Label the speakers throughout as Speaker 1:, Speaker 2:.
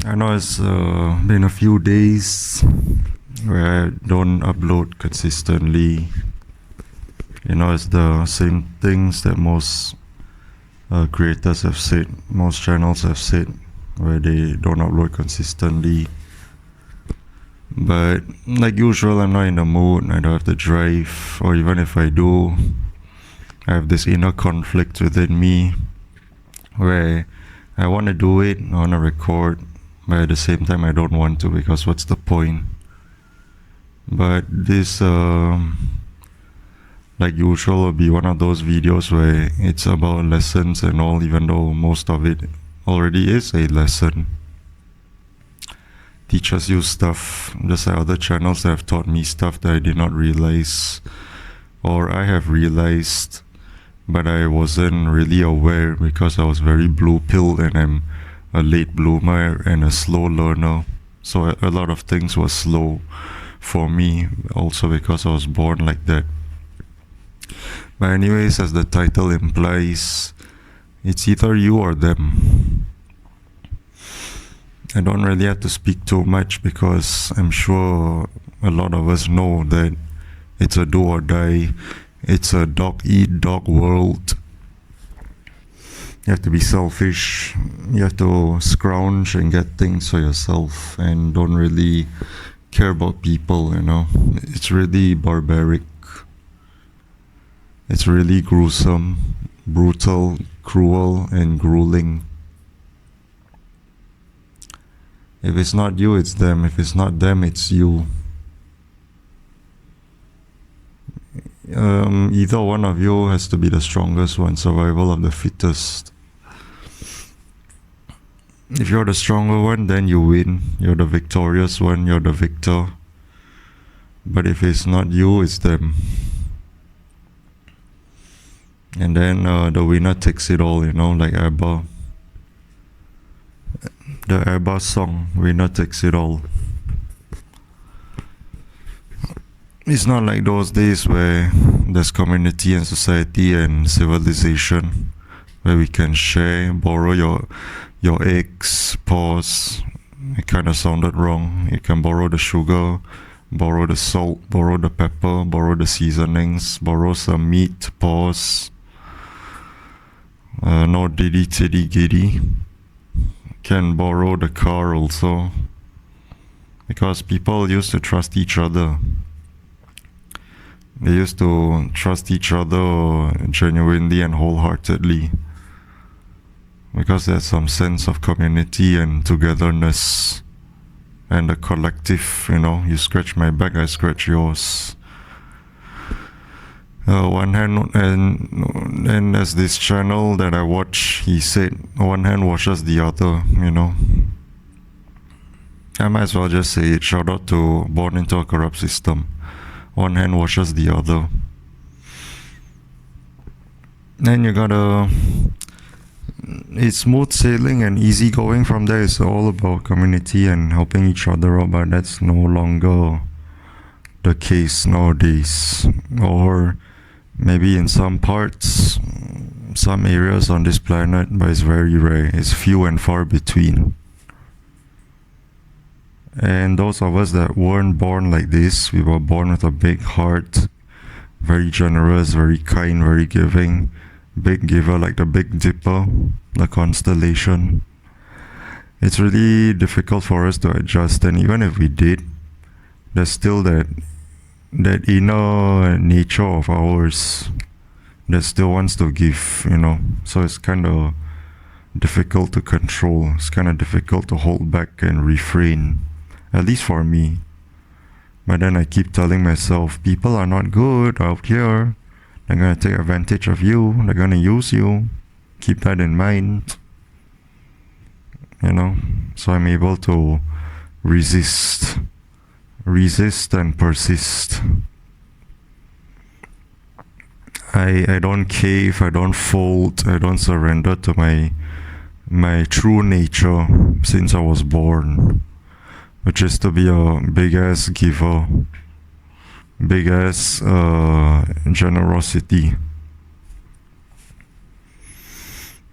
Speaker 1: I know it's been a few days where I don't upload consistently. It's the same things that most creators have said, most channels have said, where they don't upload consistently. But like usual, I'm not in the mood, I don't have the drive, or even if I do, I have this inner conflict within me where I want to do it, I want to record, but at the same time I don't want to, because what's the point? But this like usual will be one of those videos where it's about lessons and all, even though most of it already is a lesson. Teaches you stuff, just like other channels that have taught me stuff that I did not realize, or I have realized but I wasn't really aware because I was very blue-pilled and I'm a late bloomer and a slow learner. So a lot of things were slow for me, also because I was born like that. But anyways, as the title implies, it's either you or them. I don't really have to speak too much because I'm sure a lot of us know that it's a do or die. It's a dog-eat-dog world. You have to be selfish. You have to scrounge and get things for yourself and don't really care about people, It's really barbaric. It's really gruesome, brutal, cruel, and grueling. If it's not you, it's them. If it's not them, it's you. Either one of you has to be the strongest one, survival of the fittest. If you're the stronger one, then you win. You're the victorious one, you're the victor. But if it's not you, it's them. And then the winner takes it all, like ABBA. The ABBA song, winner takes it all. It's not like those days where there's community and society and civilization, where we can share, borrow your eggs, pause. It kind of sounded wrong. You can borrow the sugar, borrow the salt, borrow the pepper, borrow the seasonings, borrow some meat, pause. No diddy titty giddy. Can borrow the car also, because people used to trust each other. They used to trust each other genuinely and wholeheartedly, because there's some sense of community and togetherness and the collective, you scratch my back, I scratch yours. One hand, and as this channel that I watch, he said, one hand washes the other, I might as well just say it, shout out to Born Into a Corrupt System. One hand washes the other. Then you gotta, it's smooth sailing and easy going from there. It's all about community and helping each other out, but that's no longer the case nowadays. Or maybe in some parts, some areas on this planet, but it's very rare. It's few and far between. And those of us that weren't born like this, we were born with a big heart, very generous, very kind, very giving, big giver like the Big Dipper, the constellation. It's really difficult for us to adjust, and even if we did, there's still that inner nature of ours that still wants to give, so it's kind of difficult to control. It's kind of difficult to hold back and refrain, at least for me. But then I keep telling myself, people are not good out here. They're going to take advantage of you. They're going to use you. Keep that in mind. So I'm able to resist and persist. I don't cave, I don't fold, I don't surrender to my true nature since I was born, which is to be a big ass giver, big ass generosity.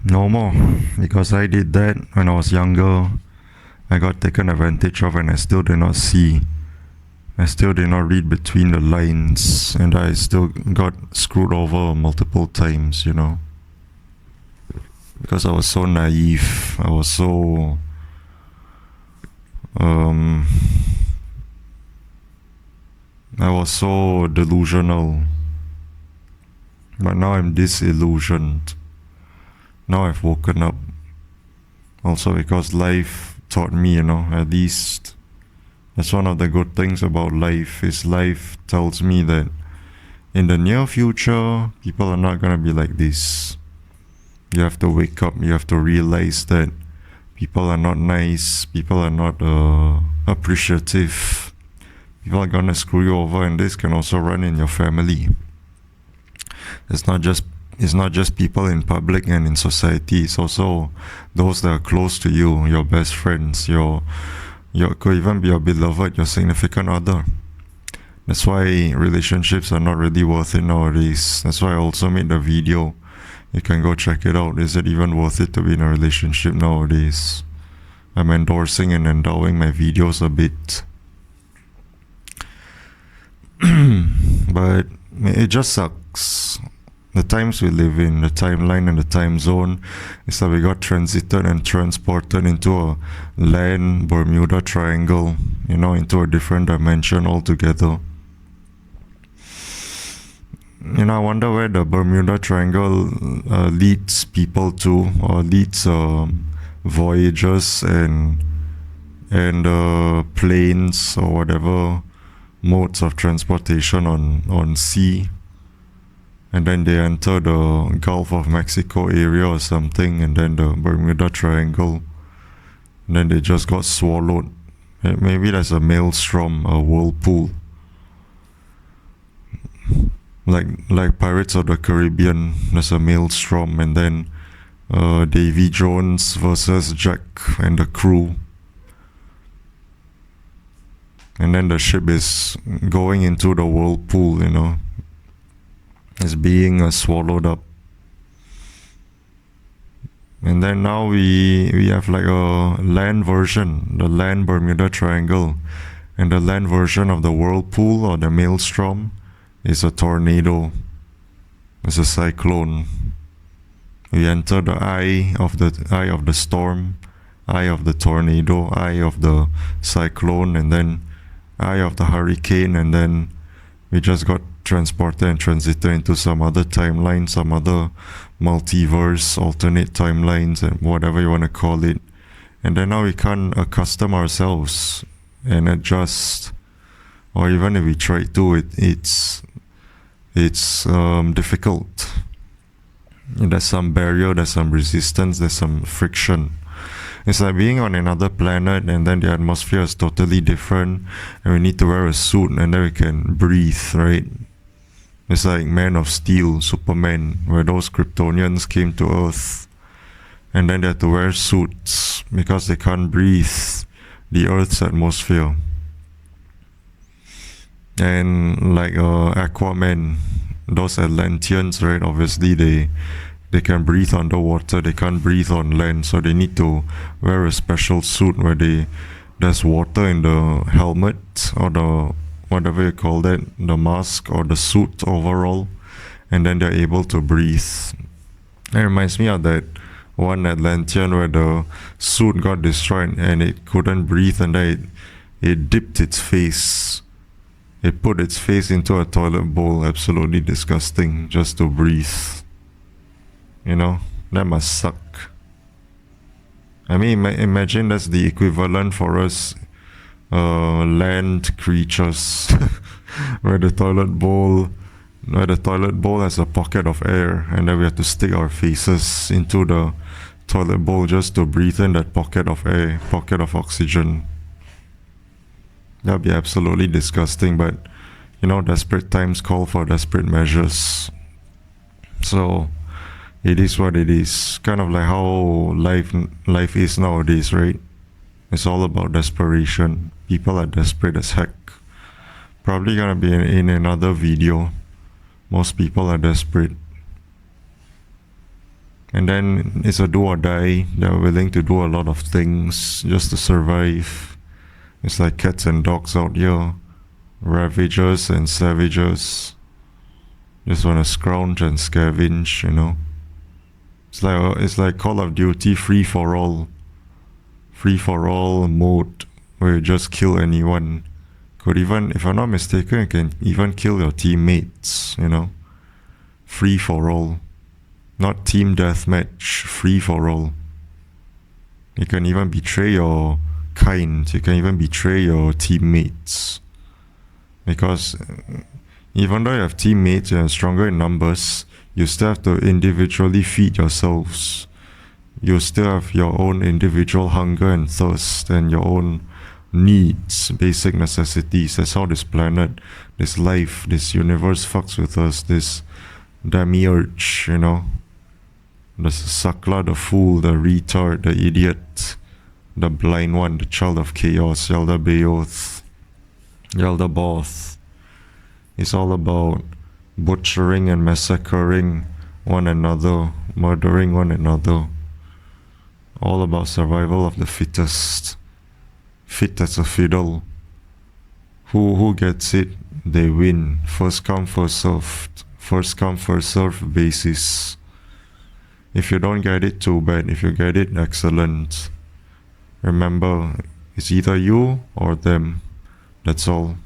Speaker 1: No more, because I did that when I was younger. I got taken advantage of, and I still did not see. I still did not read between the lines, and I still got screwed over multiple times, because I was so naive. I was so delusional. But now I'm disillusioned. Now I've woken up. Also because life taught me, at least that's one of the good things about life, is life tells me that in the near future, people are not gonna be like this. You have to wake up, you have to realize that people are not nice, people are not appreciative, people are gonna screw you over, and this can also run in your family. It's not just people in public and in society, it's also those that are close to you, your best friends, your could even be your beloved, your significant other. That's why relationships are not really worth it nowadays. That's why I also made the video. You can go check it out. Is it even worth it to be in a relationship nowadays? I'm endorsing and endowing my videos a bit. But it just sucks. The times we live in, the timeline and the time zone, is that we got transited and transported into a land Bermuda Triangle, into a different dimension altogether. I wonder where the Bermuda Triangle leads people to, or leads voyagers and planes or whatever modes of transportation on sea. And then they enter the Gulf of Mexico area or something, and then the Bermuda Triangle. And then they just got swallowed. Maybe there's a maelstrom, a whirlpool. Like Pirates of the Caribbean, there's a maelstrom, and then Davy Jones versus Jack and the crew. And then the ship is going into the whirlpool, is being swallowed up. And then now we have like a land version, the land Bermuda Triangle, and the land version of the whirlpool or the maelstrom is a tornado. It's a cyclone. We enter the eye of the storm, eye of the tornado, eye of the cyclone, and then eye of the hurricane, and then we just got transported and transited into some other timeline, some other multiverse, alternate timelines, and whatever you want to call it. And then now we can't accustom ourselves and adjust, or even if we try to, it's difficult. There's some barrier, there's some resistance, there's some friction. It's like being on another planet, and then the atmosphere is totally different, and we need to wear a suit, and then we can breathe, right? It's like Man of Steel, Superman, where those Kryptonians came to Earth, and then they had to wear suits because they can't breathe the Earth's atmosphere. And like Aquaman, those Atlanteans, right? Obviously they can breathe underwater, they can't breathe on land, so they need to wear a special suit where there's water in the helmet, or the whatever you call that, the mask or the suit overall, and then they're able to breathe. It reminds me of that one Atlantean where the suit got destroyed and it couldn't breathe, and then it dipped its face. It put its face into a toilet bowl, absolutely disgusting, just to breathe. That must suck. I mean, imagine that's the equivalent for us land creatures, where the toilet bowl has a pocket of air, and then we have to stick our faces into the toilet bowl just to breathe in that pocket of air, pocket of oxygen. That'd be absolutely disgusting, but desperate times call for desperate measures. So it is what it is. Kind of like how life is nowadays, right? It's all about desperation. People are desperate as heck. Probably gonna be in another video. Most people are desperate. And then it's a do or die. They're willing to do a lot of things just to survive. It's like cats and dogs out here. Ravagers and savages. Just want to scrounge and scavenge, you know. It's like Call of Duty free for all. Free for all mode where you just kill anyone. Could even, if I'm not mistaken, you can even kill your teammates, you know. Free for all. Not team deathmatch, free for all. You can even betray your kind. You can even betray your teammates. Because even though you have teammates and stronger in numbers, you still have to individually feed yourselves. You still have your own individual hunger and thirst and your own needs, basic necessities. That's how this planet, this life, this universe fucks with us, this demiurge, you know. The sakla, the fool, the retard, the idiot, the blind one, the child of chaos, Yalda Bayoth, Yalda Both. It's all about butchering and massacring one another, murdering one another. All about survival of the fittest. Fit as a fiddle. Who gets it, they win. First come, first served. First come, first served basis. If you don't get it, too bad. If you get it, excellent. Remember, it's either you or them. That's all.